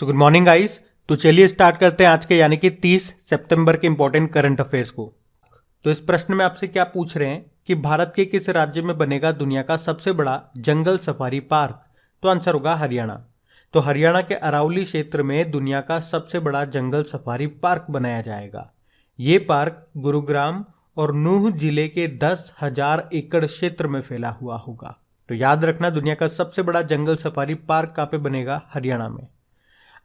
So good morning guys. तो चलिए start करते हैं आज के यानी कि 30 सितंबर के इंपॉर्टेंट करंट अफेयर्स को। तो इस प्रश्न में आपसे क्या पूछ रहे हैं कि भारत के किस राज्य में बनेगा दुनिया का सबसे बड़ा जंगल सफारी पार्क? तो आंसर होगा हरियाणा। तो हरियाणा के अरावली क्षेत्र में दुनिया का सबसे बड़ा जंगल सफारी पार्क बनाया जाएगा। ये पार्क गुरुग्राम और नूह जिले के 10,000 एकड़ क्षेत्र में फैला हुआ होगा। तो याद रखना, दुनिया का सबसे बड़ा जंगल सफारी पार्क कहाँ पे बनेगा? हरियाणा में।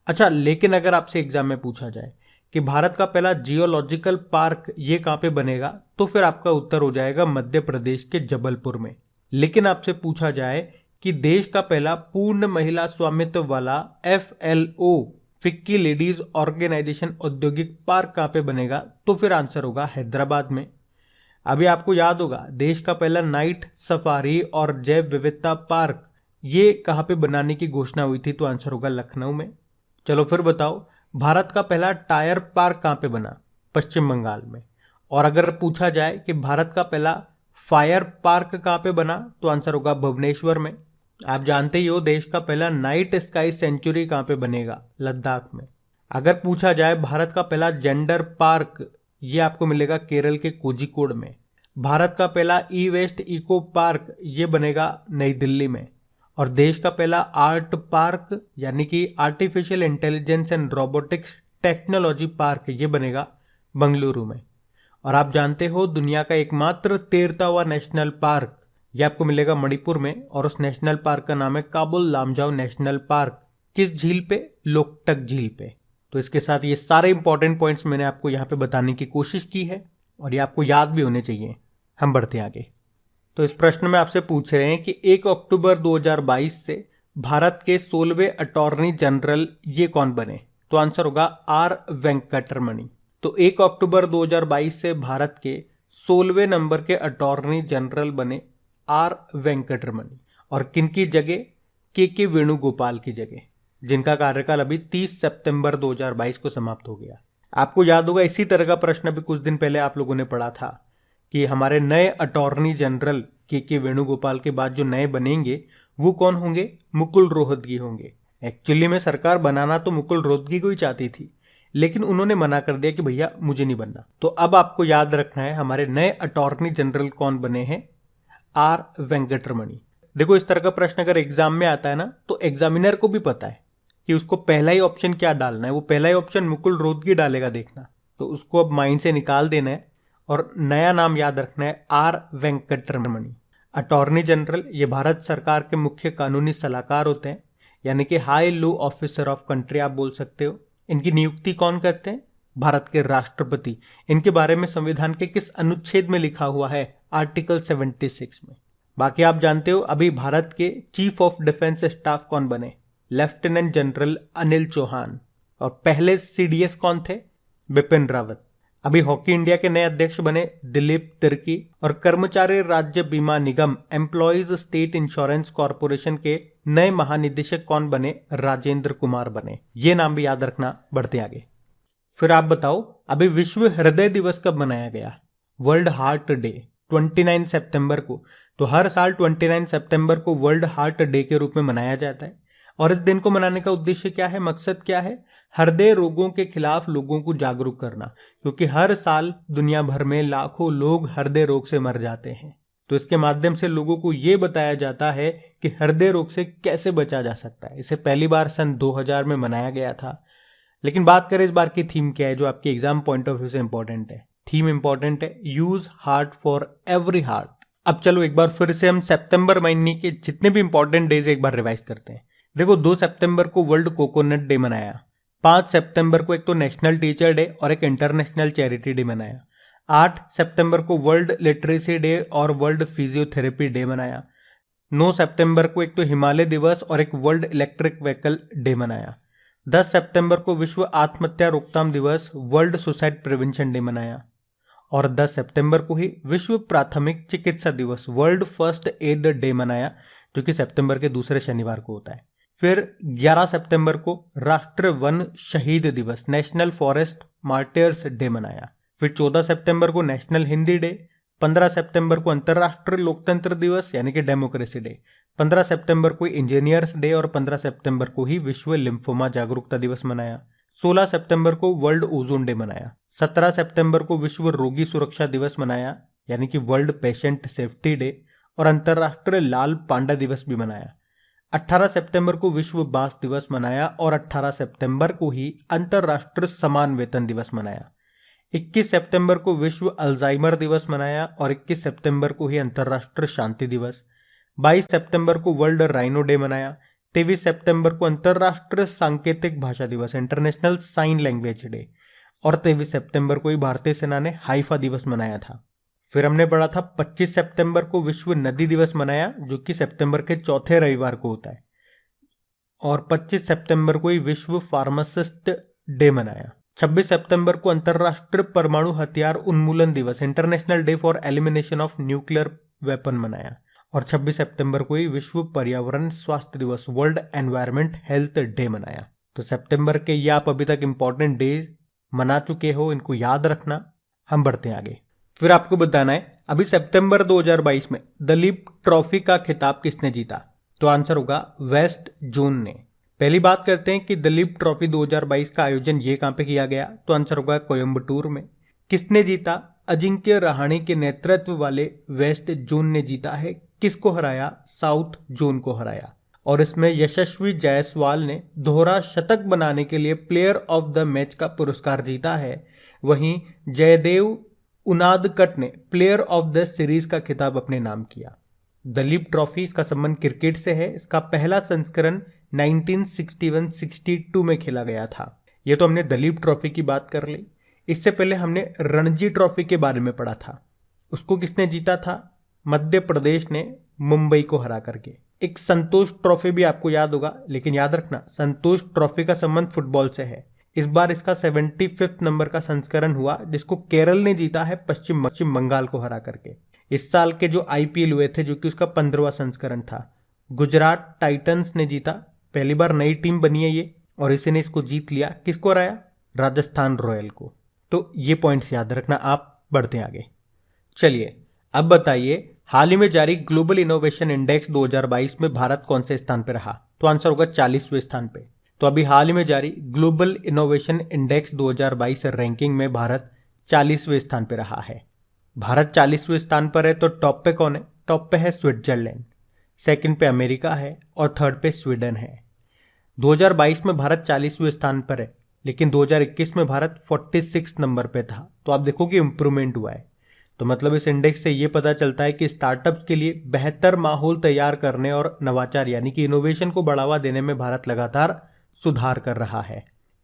अच्छा, लेकिन अगर आपसे एग्जाम में पूछा जाए कि भारत का पहला जियोलॉजिकल पार्क ये कहाँ पे बनेगा, तो फिर आपका उत्तर हो जाएगा मध्य प्रदेश के जबलपुर में। लेकिन आपसे पूछा जाए कि देश का पहला पूर्ण महिला स्वामित्व वाला FLO फिक्की लेडीज ऑर्गेनाइजेशन औद्योगिक पार्क कहाँ पे बनेगा, तो फिर आंसर होगा हैदराबाद में। अभी आपको याद होगा देश का पहला नाइट सफारी और जैव विविधता पार्क ये कहाँ पे बनाने की घोषणा हुई थी, तो आंसर होगा लखनऊ में। चलो फिर बताओ, भारत का पहला टायर पार्क कहाँ पे बना? पश्चिम बंगाल में। और अगर पूछा जाए कि भारत का पहला फायर पार्क कहाँ पे बना, तो आंसर होगा भुवनेश्वर में। आप जानते ही हो देश का पहला नाइट स्काई सेंचुरी कहाँ पे बनेगा? लद्दाख में। अगर पूछा जाए भारत का पहला जेंडर पार्क, ये आपको मिलेगा केरल के कोझिकोड में। भारत का पहला ई वेस्ट इको पार्क ये बनेगा नई दिल्ली में। और देश का पहला आर्ट पार्क यानी कि artificial intelligence and robotics technology park ये बनेगा बंगलुरु में। और आप जानते हो दुनिया का एकमात्र तैरता हुआ नेशनल पार्क ये आपको मिलेगा मणिपुर में, और उस नेशनल पार्क का नाम है काबुल लामजाओ नेशनल पार्क। किस झील पे? लोकटक झील पे। तो इसके साथ ये सारे इंपॉर्टेंट पॉइंट्स मैंने आपको यहाँ पे बताने की कोशिश की है और ये आपको याद भी होने चाहिए। हम बढ़ते आगे। तो इस प्रश्न में आपसे पूछ रहे हैं कि 1 अक्टूबर 2022 से भारत के 16वें अटॉर्नी जनरल ये कौन बने? तो आंसर होगा R वेंकटरमणि। तो 1 अक्टूबर 2022 से भारत के 16वें नंबर के अटॉर्नी जनरल बने R वेंकटरमणि। और किनकी जगह? के वेणुगोपाल की जगह, जिनका कार्यकाल अभी 30 सितंबर 2022 को समाप्त हो गया। आपको याद होगा इसी तरह का प्रश्न अभी कुछ दिन पहले आप लोगों ने पढ़ा था कि हमारे नए अटॉर्नी जनरल के वेणुगोपाल के बाद जो नए बनेंगे वो कौन होंगे? मुकुल रोहतगी होंगे। एक्चुअली में सरकार बनाना तो मुकुल रोहतगी को ही चाहती थी, लेकिन उन्होंने मना कर दिया कि भैया मुझे नहीं बनना। तो अब आपको याद रखना है हमारे नए अटॉर्नी जनरल कौन बने हैं? R वेंकटरमणि। देखो, इस तरह का प्रश्न अगर एग्जाम में आता है ना, तो एग्जामिनर को भी पता है कि उसको पहला ही ऑप्शन क्या डालना है। वो पहला ही ऑप्शन मुकुल रोहतगी डालेगा, देखना। तो उसको अब माइंड से निकाल देना है और नया नाम याद रखना है R वेंकटरमणि। अटॉर्नी जनरल ये भारत सरकार के मुख्य कानूनी सलाहकार होते हैं, यानी कि high law officer of country आप बोल सकते हो। इनकी नियुक्ति कौन करते हैं? भारत के राष्ट्रपति। इनके बारे में संविधान के किस अनुच्छेद में लिखा हुआ है? आर्टिकल 76 में। बाकी आप जानते हो अभी भारत के चीफ ऑफ डिफेंस स्टाफ कौन बने? Lieutenant general Anil Chauhan. और पहले CDS कौन थे? बिपिन रावत। अभी हॉकी इंडिया के नए अध्यक्ष बने दिलीप तिर्की। और कर्मचारी राज्य बीमा निगम एम्प्लॉयज स्टेट इंश्योरेंस कॉर्पोरेशन के नए महानिदेशक कौन बने? राजेंद्र कुमार बने। ये नाम भी याद रखना। बढ़ते आगे। फिर आप बताओ, अभी विश्व हृदय दिवस कब मनाया गया? वर्ल्ड हार्ट डे 29 सितंबर को। तो हर साल 29 सितंबर को वर्ल्ड हार्ट डे के रूप में मनाया जाता है। और इस दिन को मनाने का उद्देश्य क्या है? मकसद क्या है? हृदय रोगों के खिलाफ लोगों को जागरूक करना, क्योंकि हर साल दुनिया भर में लाखों लोग हृदय रोग से मर जाते हैं। तो इसके माध्यम से लोगों को यह बताया जाता है कि हृदय रोग से कैसे बचा जा सकता है। इसे पहली बार सन 2000 में मनाया गया था। लेकिन बात करें इस बार की थीम क्या है, जो आपके एग्जाम पॉइंट ऑफ व्यू से इंपॉर्टेंट है। थीम इंपॉर्टेंट है, use heart for every heart. अब चलो एक बार फिर से हम सितंबर महीने के जितने भी इंपॉर्टेंट डेज एक बार रिवाइज करते हैं। देखो, 2 सितंबर को वर्ल्ड कोकोनट डे मनाया। 5 सितंबर को एक तो नेशनल टीचर डे और एक इंटरनेशनल चैरिटी डे मनाया। 8 सितंबर को वर्ल्ड लिटरेसी डे और वर्ल्ड फिजियोथेरेपी डे मनाया। 9 सितंबर को एक तो हिमालय दिवस और एक वर्ल्ड इलेक्ट्रिक व्हीकल डे मनाया। 10 सितंबर को विश्व आत्महत्या रोकथाम दिवस वर्ल्ड सुसाइड प्रिवेंशन डे मनाया। और 10 सितंबर को ही विश्व प्राथमिक चिकित्सा दिवस वर्ल्ड फर्स्ट एड डे मनाया, जो कि सितंबर के दूसरे शनिवार को होता है। फिर 11 सितंबर को राष्ट्रीय वन शहीद दिवस नेशनल फॉरेस्ट मार्टियर्स डे मनाया। फिर 14 सितंबर को नेशनल हिंदी डे। 15 सितंबर को अंतर्राष्ट्रीय लोकतंत्र दिवस यानी कि डेमोक्रेसी डे। 15 सितंबर को इंजीनियर्स डे और 15 सितंबर को ही विश्व लिम्फोमा जागरूकता दिवस मनाया। 16 सितंबर को वर्ल्ड ओजोन डे मनाया। 17 सितंबर को विश्व रोगी सुरक्षा दिवस मनाया, यानी कि वर्ल्ड पेशेंट सेफ्टी डे, और अंतर्राष्ट्रीय लाल पांडा दिवस भी मनाया। 18 सितंबर को विश्व बांस दिवस मनाया और 18 सितंबर को ही अंतर्राष्ट्रीय समान वेतन दिवस मनाया। 21 सितंबर को विश्व अल्जाइमर दिवस मनाया और 21 सितंबर को ही अंतर्राष्ट्रीय शांति दिवस। 22 सितंबर को वर्ल्ड राइनो डे मनाया। 23 सितंबर को अंतर्राष्ट्रीय सांकेतिक भाषा दिवस इंटरनेशनल साइन लैंग्वेज डे, और 23 सितंबर को ही भारतीय सेना ने हाइफा दिवस मनाया था। फिर हमने पढ़ा था 25 सितंबर को विश्व नदी दिवस मनाया, जो कि सितंबर के चौथे रविवार को होता है, और 25 सितंबर को ही विश्व फार्मासिस्ट डे मनाया। 26 सितंबर को अंतर्राष्ट्रीय परमाणु हथियार उन्मूलन दिवस international day for elimination of nuclear weapon मनाया, और 26 सितंबर को ही विश्व पर्यावरण स्वास्थ्य दिवस वर्ल्ड एनवायरमेंट हेल्थ डे मनाया। तो सितंबर के ये आप अभी तक इंपॉर्टेंट डेज मना चुके हो, इनको याद रखना। हम बढ़ते हैं आगे। फिर आपको बताना है अभी सितंबर 2022 में दलीप ट्रॉफी का खिताब किसने जीता? तो आंसर होगा वेस्ट जोन ने। पहली बात करते हैं कि दलीप ट्रॉफी 2022 का आयोजन ये कहां पे किया गया? तो आंसर होगा कोयम्बटूर में। किसने जीता? अजिंक्य रहाणे के नेतृत्व वाले वेस्ट जोन ने जीता है। किसको हराया? साउथ जोन को हराया। और इसमें यशस्वी जायसवाल ने दोहरा शतक बनाने के लिए प्लेयर ऑफ द मैच का पुरस्कार जीता है। वहीं जयदेव उनादकट ने प्लेयर ऑफ द सीरीज का खिताब अपने नाम किया। दलीप ट्रॉफी, इसका संबंध क्रिकेट से है। इसका पहला संस्करण 1961-62 में खेला गया था। ये तो हमने दलीप ट्रॉफी की बात कर ली। इससे पहले हमने रणजी ट्रॉफी के बारे में पढ़ा था। उसको किसने जीता था? मध्य प्रदेश ने मुंबई को हरा करके। एक संतोष ट्रॉफी भी आपको याद होगा, लेकिन याद रखना संतोष ट्रॉफी का संबंध फुटबॉल से है। इस बार इसका 75 नंबर का संस्करण हुआ, जिसको केरल ने जीता है पश्चिम बंगाल को हरा करके। इस साल के जो आईपीएल हुए थे, जो कि उसका 15वां संस्करण था, गुजरात टाइटंस ने जीता। पहली बार नई टीम बनी है ये, और इसी ने इसको जीत लिया। किसको हराया? राजस्थान रॉयल को। तो ये पॉइंट्स याद रखना। आप बढ़ते हैं आगे। चलिए अब बताइए, हाल ही में जारी ग्लोबल इनोवेशन इंडेक्स 2022 में भारत कौन से स्थान पर रहा? तो आंसर होगा 40वें स्थान पे। तो अभी हाल ही में जारी ग्लोबल इनोवेशन इंडेक्स 2022 रैंकिंग में भारत 40वें स्थान पर रहा है। भारत 40वें स्थान पर है, तो टॉप पे कौन है? टॉप पे है स्विट्जरलैंड, सेकंड पे अमेरिका है, और थर्ड पे स्वीडन है। 2022 में भारत 40वें स्थान पर है, लेकिन 2021 में भारत 46 नंबर पे था। तो आप देखो कि इंप्रूवमेंट हुआ है। तो मतलब इस इंडेक्स से ये पता चलता है कि स्टार्टअप्स के लिए बेहतर माहौल तैयार करने और नवाचार यानी कि इनोवेशन को बढ़ावा देने में भारत लगातार सुधार कर रहा है।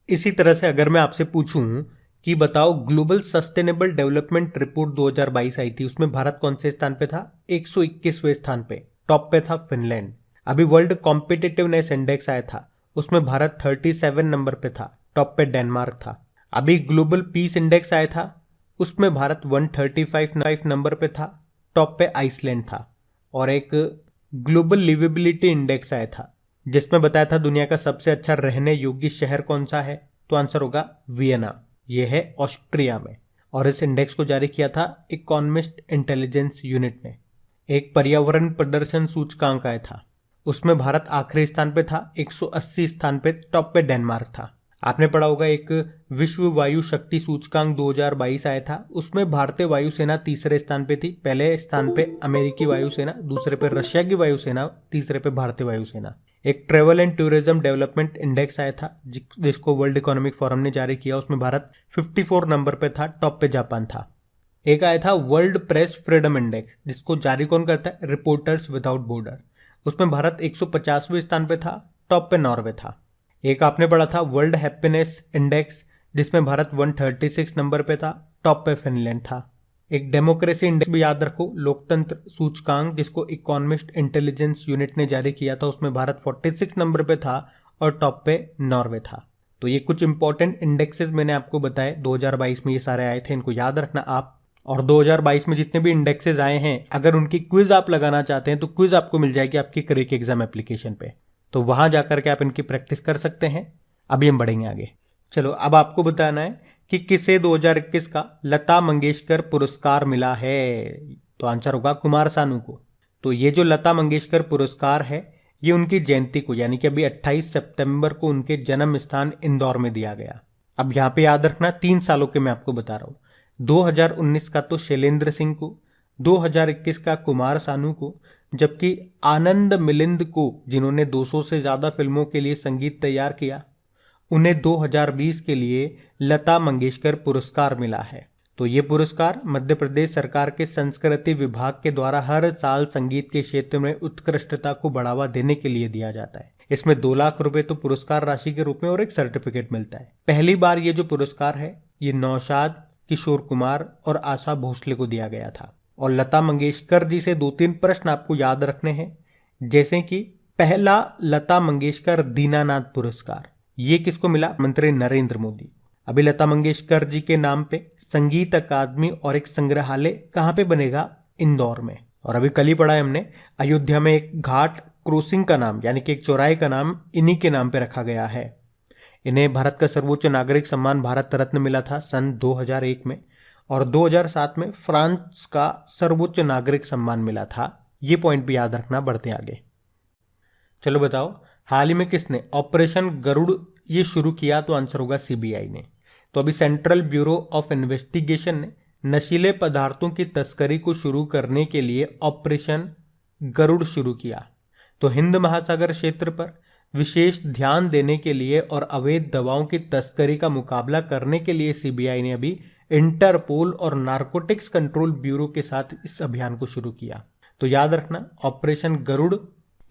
इसी तरह से अगर मैं आपसे पूछूं कि बताओ, ग्लोबल सस्टेनेबल डेवलपमेंट रिपोर्ट 2022 आई थी, उसमें भारत कौन से स्थान पे था? 121वें स्थान पे। टॉप पे था फिनलैंड। अभी वर्ल्ड कॉम्पिटिटिवनेस इंडेक्स आया था, उसमें भारत 37 नंबर पे था। टॉप पे डेनमार्क था। अभी ग्लोबल पीस इंडेक्स आया था, उसमें भारत 135 नंबर पे था। टॉप पे आइसलैंड था। और एक ग्लोबल लिवेबिलिटी इंडेक्स आया था, जिसमें बताया था दुनिया का सबसे अच्छा रहने योग्य शहर कौन सा है? तो आंसर होगा वियना। ये है ऑस्ट्रिया में, और इस इंडेक्स को जारी किया था इकोनॉमिस्ट इंटेलिजेंस यूनिट ने। एक पर्यावरण प्रदर्शन सूचकांक आया था, उसमें भारत आखिरी स्थान पे था, 180 स्थान पे। टॉप पे डेनमार्क था। आपने पढ़ा होगा एक विश्व वायु शक्ति सूचकांक 2022 आया था, उसमें भारतीय वायुसेना तीसरे स्थान पे थी। पहले स्थान पे अमेरिकी वायुसेना, दूसरे पे रशिया की वायुसेना, तीसरे पे भारतीय वायुसेना। एक travel and tourism development index आया था, जिसको वर्ल्ड इकोनॉमिक फोरम ने जारी किया, उसमें भारत 54 नंबर पे था। टॉप पे जापान था। एक आया था वर्ल्ड प्रेस फ्रीडम इंडेक्स, जिसको जारी कौन करता है? Reporters without border. उसमें भारत 150वें स्थान पे था। टॉप पे नॉर्वे था। एक आपने पढ़ा था वर्ल्ड हैप्पीनेस इंडेक्स, जिसमें भारत 136 नंबर पे था। टॉप पे फिनलैंड था। एक डेमोक्रेसी इंडेक्स भी याद रखो, लोकतंत्र सूचकांक, जिसको इकोनॉमिस्ट इंटेलिजेंस यूनिट ने जारी किया था, उसमें भारत 46 नंबर पे था और टॉप पे नॉर्वे था। तो ये कुछ इंपॉर्टेंट इंडेक्सेस मैंने आपको बताए। 2022 में ये सारे आए थे, इनको याद रखना आप। और 2022 में जितने भी इंडेक्सेस आए हैं, अगर उनकी क्विज आप लगाना चाहते हैं तो क्विज आपको मिल जाएगी आपकी क्रिक एग्जाम एप्लीकेशन पे, तो वहां जाकर के आप इनकी प्रैक्टिस कर सकते हैं। अभी हम बढ़ेंगे आगे। चलो अब आपको बताना है कि किसे 2021 का लता मंगेशकर पुरस्कार मिला है। तो आंसर होगा कुमार सानू को। तो ये जो लता मंगेशकर पुरस्कार है ये उनकी जयंती को यानी कि अभी 28 सितंबर को उनके जन्म स्थान इंदौर में दिया गया। अब यहाँ पे याद रखना 3 सालों के मैं आपको बता रहा हूँ। 2019 का तो शैलेंद्र सिंह को, 2021 का कुमार सानू को, जबकि आनंद मिलिंद को जिन्होंने 200 से ज़्यादा फिल्मों के लिए संगीत तैयार किया उन्हें 2020 के लिए लता मंगेशकर पुरस्कार मिला है। तो ये पुरस्कार मध्य प्रदेश सरकार के संस्कृति विभाग के द्वारा हर साल संगीत के क्षेत्र में उत्कृष्टता को बढ़ावा देने के लिए दिया जाता है। इसमें 2 लाख रुपए तो पुरस्कार राशि के रूप में और एक सर्टिफिकेट मिलता है। पहली बार ये जो पुरस्कार है ये नौशाद, किशोर कुमार और आशा भोसले को दिया गया था। और लता मंगेशकर जी से 2-3 प्रश्न आपको याद रखने हैं, जैसे कि पहला लता मंगेशकर दीनानाथ पुरस्कार ये किसको मिला? मंत्री नरेंद्र मोदी। अभी लता मंगेशकर जी के नाम पे संगीत अकादमी और एक संग्रहालय कहाँ पे बनेगा? इंदौर में। और अभी कल ही पढ़ा है हमने, अयोध्या में एक घाट क्रॉसिंग का नाम यानी कि एक चौराहे का नाम इन्हीं के नाम पे रखा गया है। इन्हें भारत का सर्वोच्च नागरिक सम्मान भारत रत्न मिला था सन 2001 में, और 2007 में फ्रांस का सर्वोच्च नागरिक सम्मान मिला था। ये पॉइंट भी याद रखना। बढ़ते आगे। चलो बताओ, हाल ही में किसने ऑपरेशन गरुड़ ये शुरू किया? तो आंसर होगा सीबीआई ने। तो अभी सेंट्रल ब्यूरो ऑफ इन्वेस्टिगेशन ने नशीले पदार्थों की तस्करी को शुरू करने के लिए ऑपरेशन गरुड़ शुरू किया। तो हिंद महासागर क्षेत्र पर विशेष ध्यान देने के लिए और अवैध दवाओं की तस्करी का मुकाबला करने के लिए सीबीआई ने अभी इंटरपोल और नारकोटिक्स कंट्रोल ब्यूरो के साथ इस अभियान को शुरू किया। तो याद रखना, ऑपरेशन गरुड़,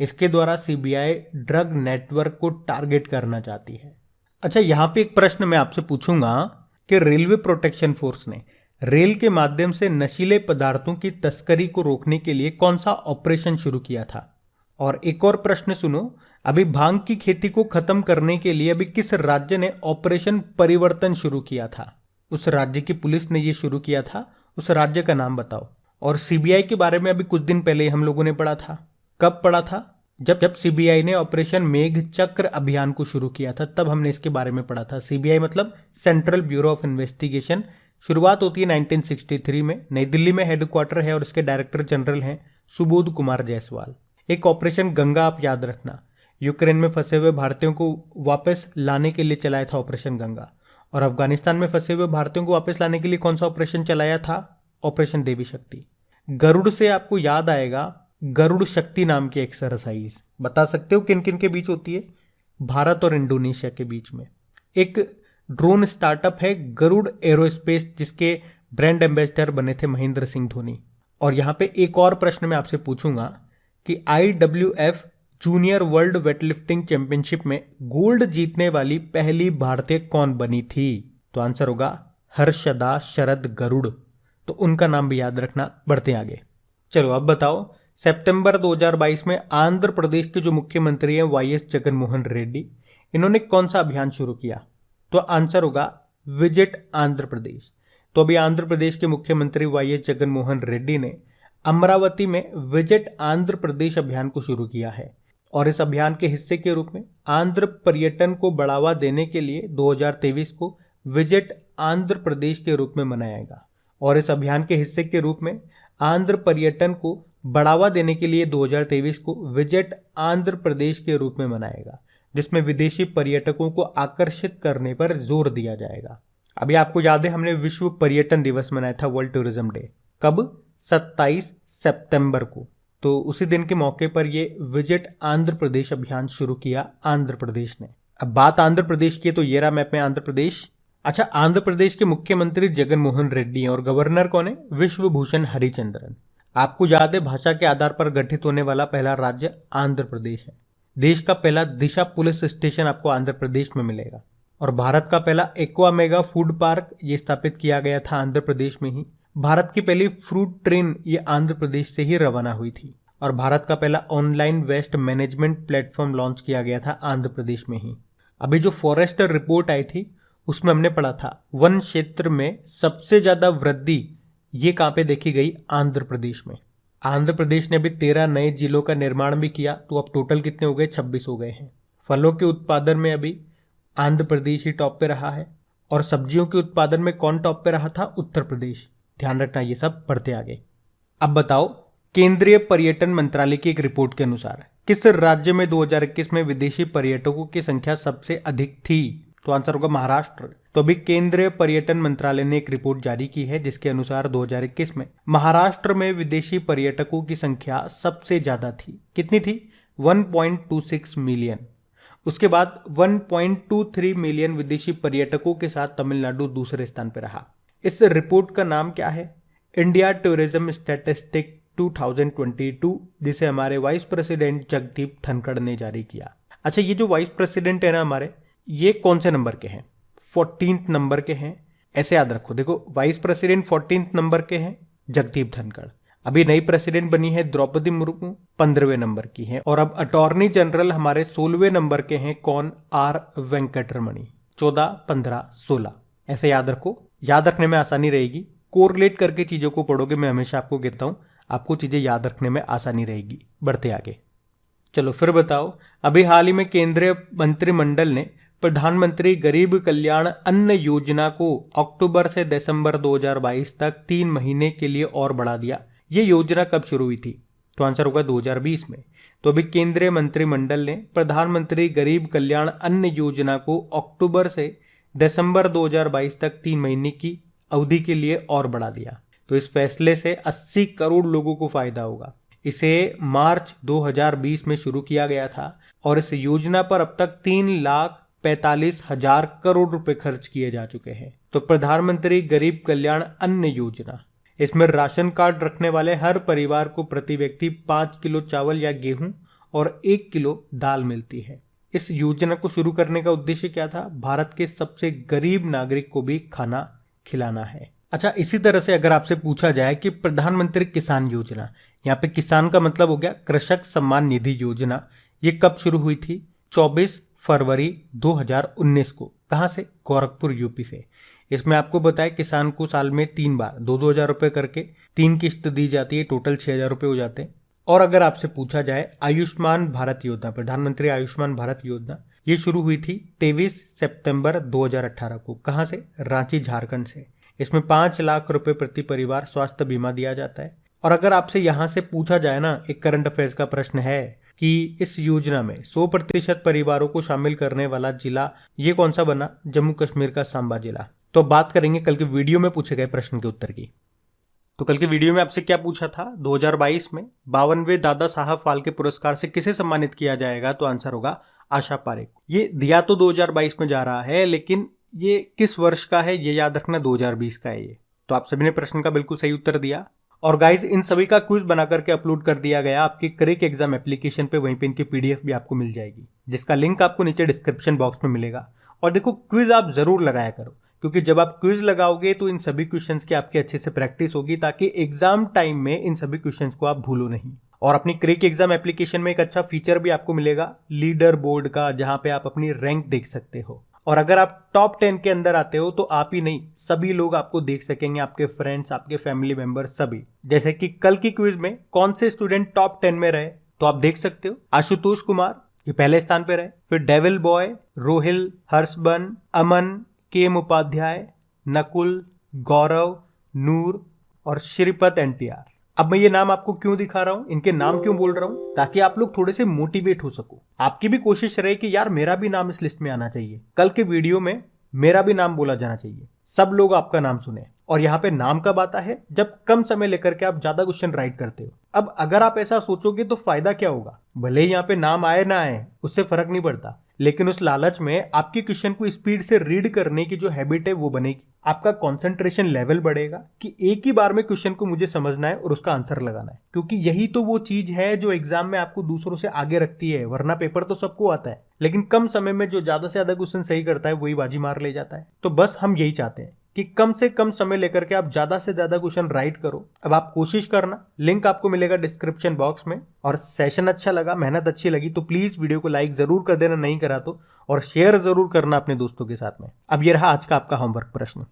इसके द्वारा सीबीआई ड्रग नेटवर्क को टारगेट करना चाहती है। अच्छा, यहाँ पे एक प्रश्न मैं आपसे पूछूंगा कि रेलवे प्रोटेक्शन फोर्स ने रेल के माध्यम से नशीले पदार्थों की तस्करी को रोकने के लिए कौन सा ऑपरेशन शुरू किया था? और एक और प्रश्न सुनो, अभी भांग की खेती को खत्म करने के लिए अभी किस राज्य ने ऑपरेशन परिवर्तन शुरू किया था? उस राज्य की पुलिस ने यह शुरू किया था, उस राज्य का नाम बताओ। और सीबीआई के बारे में अभी कुछ दिन पहले हम लोगों ने पढ़ा था। कब पढ़ा था? जब सीबीआई ने ऑपरेशन मेघ चक्र अभियान को शुरू किया था, तब हमने इसके बारे में पढ़ा था। सीबीआई मतलब सेंट्रल ब्यूरो ऑफ इन्वेस्टिगेशन। शुरुआत होती है 1963 में, नई दिल्ली में हेडक्वार्टर है और इसके डायरेक्टर जनरल हैं सुबोध कुमार जायसवाल। एक ऑपरेशन गंगा आप याद रखना, यूक्रेन में फंसे हुए भारतीयों को वापस लाने के लिए चलाया था ऑपरेशन गंगा। और अफगानिस्तान में फंसे हुए भारतीयों को वापस लाने के लिए कौन सा ऑपरेशन चलाया था? ऑपरेशन देवी शक्ति। गरुड़ से आपको याद आएगा गरुड़ शक्ति नाम की एक्सरसाइज, बता सकते हो किन किन के बीच होती है? भारत और इंडोनेशिया के बीच में। एक ड्रोन स्टार्टअप है गरुड़ एरोस्पेस, जिसके ब्रांड एम्बेसडर बने थे महेंद्र सिंह धोनी। और यहाँ पे एक और प्रश्न मैं आपसे पूछूंगा कि IWF junior world weightlifting championship में गोल्ड जीतने वाली पहली भारतीय कौन बनी थी? तो आंसर होगा हर्षदा शरद गरुड़। तो उनका नाम भी याद रखना। बढ़ते आगे। चलो अब बताओ, सितंबर 2022 में आंध्र प्रदेश के जो मुख्यमंत्री हैं YS जगनमोहन रेड्डी, इन्होंने कौन सा अभियान शुरू किया? तो आंसर होगा विजिट आंध्र प्रदेश। तो अभी आंध्र प्रदेश के मुख्यमंत्री YS जगनमोहन रेड्डी ने अमरावती में विजिट आंध्र प्रदेश अभियान को शुरू किया है। और इस अभियान के हिस्से के रूप में आंध्र पर्यटन को बढ़ावा देने के लिए 2023 को विजिट आंध्र प्रदेश के रूप में मनाएगा। और इस अभियान के हिस्से के रूप में आंध्र पर्यटन को बढ़ावा देने के लिए 2023 को विजिट आंध्र प्रदेश के रूप में मनाएगा, जिसमें विदेशी पर्यटकों को आकर्षित करने पर जोर दिया जाएगा। अभी आपको याद है हमने विश्व पर्यटन दिवस मनाया था, वर्ल्ड टूरिज्म डे। कब? 27 सितंबर को। तो उसी दिन के मौके पर ये विजिट आंध्र प्रदेश अभियान शुरू किया आंध्र प्रदेश ने। अब बात आंध्र प्रदेश की, तो ये रहा मैप में आंध्र प्रदेश। अच्छा, आंध्र प्रदेश के मुख्यमंत्री जगनमोहन रेड्डी हैं और गवर्नर कौन है? विश्वभूषण हरिचंद्रन। आपको याद है भाषा के आधार पर गठित होने वाला पहला राज्य आंध्र प्रदेश है। देश का पहला दिशा पुलिस स्टेशन आपको आंध्र प्रदेश में मिलेगा। और भारत का पहला एक्वा मेगा फूड पार्क ये स्थापित किया गया था आंध्र प्रदेश में ही। भारत की पहली फ्रूट ट्रेन ये आंध्र प्रदेश से ही रवाना हुई थी। और भारत का पहला online waste management platform launch किया गया था आंध्र प्रदेश में ही। अभी जो फॉरेस्टर रिपोर्ट आई थी उसमें हमने पढ़ा था वन क्षेत्र में सबसे ज्यादा वृद्धि ये कहाँ पे देखी गई? आंध्र प्रदेश में। आंध्र प्रदेश ने अभी 13 नए जिलों का निर्माण भी किया, तो अब टोटल कितने हो गए? 26 हो गए हैं। फलों के उत्पादन में अभी आंध्र प्रदेश ही टॉप पे रहा है। और सब्जियों के उत्पादन में कौन टॉप पे रहा था? उत्तर प्रदेश। ध्यान रखना ये सब। बढ़ते आगे। अब बताओ केंद्रीय पर्यटन मंत्रालय की एक रिपोर्ट के अनुसार किस राज्य में 2021 में विदेशी पर्यटकों की संख्या सबसे अधिक थी? तो आंसर होगा महाराष्ट्र। तो अभी केंद्रीय पर्यटन मंत्रालय ने एक रिपोर्ट जारी की है जिसके अनुसार 2021 में महाराष्ट्र में विदेशी पर्यटकों की संख्या सबसे ज्यादा थी। कितनी थी? 1.26 मिलियन। उसके बाद 1.23 मिलियन विदेशी पर्यटकों के साथ तमिलनाडु दूसरे स्थान पर रहा। इस रिपोर्ट का नाम क्या है? इंडिया टूरिज्म स्टैटिस्टिक 2022, जिसे हमारे वाइस प्रेसिडेंट जगदीप धनखड़ ने जारी किया। अच्छा, ये जो वाइस प्रेसिडेंट है ना हमारे, ये कौन से नंबर के हैं? 14th नंबर के हैं। ऐसे याद रखो, देखो वाइस प्रेसिडेंट 14th नंबर के हैं जगदीप धनखड़। अभी नई प्रेसिडेंट बनी है द्रौपदी मुर्मू, 15वें नंबर की है। और अब अटॉर्नी जनरल हमारे 16वें नंबर के हैं। कौन? आर वेंकटरमणि। 14, 15, 16 ऐसे याद रखो। याद रखने में आसानी रहेगी। कोरिलेट करके चीजों को पढ़ोगे, मैं हमेशा आपको कहता हूं, आपको चीजें याद रखने में आसानी रहेगी। बढ़ते आगे। चलो फिर बताओ, अभी हाल ही में केंद्रीय मंत्रिमंडल ने प्रधानमंत्री गरीब कल्याण अन्न योजना को अक्टूबर से दिसंबर 2022 तक 3 महीने के लिए और बढ़ा दिया। ये योजना कब शुरू हुई थी? तो आंसर होगा 2020 में। तो अभी केंद्रीय मंत्रिमंडल ने प्रधानमंत्री गरीब कल्याण अन्न योजना को अक्टूबर से दिसंबर 2022 तक 3 महीने की अवधि के लिए और बढ़ा दिया। तो इस फैसले से 80 करोड़ लोगों को फायदा होगा। इसे मार्च 2020 में शुरू किया गया था और इस योजना पर अब तक 3,45,000 करोड़ रुपए खर्च किए जा चुके हैं। तो प्रधानमंत्री गरीब कल्याण अन्न योजना, इसमें राशन कार्ड रखने वाले हर परिवार को प्रति व्यक्ति 5 किलो चावल या गेहूं और 1 किलो दाल मिलती है। इस योजना को शुरू करने का उद्देश्य क्या था? भारत के सबसे गरीब नागरिक को भी खाना खिलाना है। अच्छा, इसी तरह से अगर आपसे पूछा जाए कि प्रधानमंत्री किसान योजना, यहाँ पे किसान का मतलब हो गया कृषक सम्मान निधि योजना, ये कब शुरू हुई थी? 24 फरवरी 2019 को। कहाँ से? गोरखपुर, यूपी से। इसमें आपको बताया किसान को साल में 3 बार 2-2 हजार रुपए करके 3 किस्त दी जाती है, टोटल 6,000 रुपए हो जाते हैं। और अगर आपसे पूछा जाए आयुष्मान भारत योजना, प्रधानमंत्री आयुष्मान भारत योजना, ये शुरू हुई थी 23 सितंबर 2018 को। कहाँ से? रांची, झारखंड से। इसमें 5 लाख रुपए प्रति परिवार स्वास्थ्य बीमा दिया जाता है। और अगर आपसे यहां से पूछा जाए ना, एक करंट अफेयर्स का प्रश्न है कि इस योजना में 100% परिवारों को शामिल करने वाला जिला ये कौन सा बना? जम्मू कश्मीर का सांबा जिला। तो बात करेंगे कल के वीडियो में पूछे गए प्रश्न के उत्तर की। तो कल के वीडियो में आपसे क्या पूछा था? 2022 में 52वें दादा साहब फाल्के पुरस्कार से किसे सम्मानित किया जाएगा? तो आंसर होगा आशा पारेख। ये दिया तो 2022 में जा रहा है, लेकिन ये किस वर्ष का है ये याद रखना, 2020 का है ये। तो आप सभी ने प्रश्न का बिल्कुल सही उत्तर दिया। और गाइज, इन सभी का क्विज बना करके अपलोड कर दिया गया आपकी क्रेक एग्जाम एप्लीकेशन पे। वहीं पे इनकी पीडीएफ भी आपको मिल जाएगी, जिसका लिंक आपको नीचे डिस्क्रिप्शन बॉक्स में मिलेगा। और देखो, क्विज आप जरूर लगाया करो, क्योंकि जब आप क्विज लगाओगे तो इन सभी क्वेश्चंस की आपकी अच्छे से प्रैक्टिस होगी, ताकि एग्जाम टाइम में इन सभी क्वेश्चंस को आप भूलो नहीं। और अपनी क्रेक एग्जाम एप्लीकेशन में एक अच्छा फीचर भी आपको मिलेगा लीडर बोर्ड का, जहां पे आप अपनी रैंक देख सकते हो। और अगर आप टॉप 10 के अंदर आते हो तो आप ही नहीं, सभी लोग आपको देख सकेंगे, आपके फ्रेंड्स, आपके फैमिली मेंबर सभी। जैसे कि कल की क्विज में कौन से स्टूडेंट टॉप 10 में रहे, तो आप देख सकते हो आशुतोष कुमार, ये पहले स्थान पे रहे। फिर डेविल बॉय, रोहिल, हर्षबन, अमन, केएम उपाध्याय, नकुल, गौरव, नूर और श्रीपत एनटीआर। अब मैं ये नाम आपको क्यों दिखा रहा हूं, इनके नाम क्यों बोल रहा हूं? ताकि आप लोग थोड़े से मोटिवेट हो सको। आपकी भी कोशिश रहे कि यार मेरा भी नाम इस लिस्ट में आना चाहिए, कल के वीडियो में मेरा भी नाम बोला जाना चाहिए, सब लोग आपका नाम सुने। और यहाँ पे नाम कब आता है? जब कम समय लेकर के आप ज्यादा क्वेश्चन राइट करते हो। अब अगर आप ऐसा सोचोगे तो फायदा क्या होगा? भले ही यहाँ पे नाम आए ना आए, उससे फर्क नहीं पड़ता, लेकिन उस लालच में आपके क्वेश्चन को स्पीड से रीड करने की जो हैबिट है वो बनेगी। आपका कंसंट्रेशन लेवल बढ़ेगा कि एक ही बार में क्वेश्चन को मुझे समझना है और उसका आंसर लगाना है, क्योंकि यही तो वो चीज है जो एग्जाम में आपको दूसरों से आगे रखती है। वरना पेपर तो सबको आता है, लेकिन कम समय में जो ज्यादा से ज्यादा क्वेश्चन सही करता है वही बाजी मार ले जाता है। तो बस हम यही चाहते हैं कि कम से कम समय लेकर के आप ज्यादा से ज्यादा क्वेश्चन राइट करो। अब आप कोशिश करना, लिंक आपको मिलेगा डिस्क्रिप्शन बॉक्स में। और सेशन अच्छा लगा, मेहनत अच्छी लगी तो प्लीज वीडियो को लाइक जरूर कर देना, नहीं करा तो, और शेयर जरूर करना अपने दोस्तों के साथ में। अब ये रहा आज का आपका होमवर्क प्रश्न।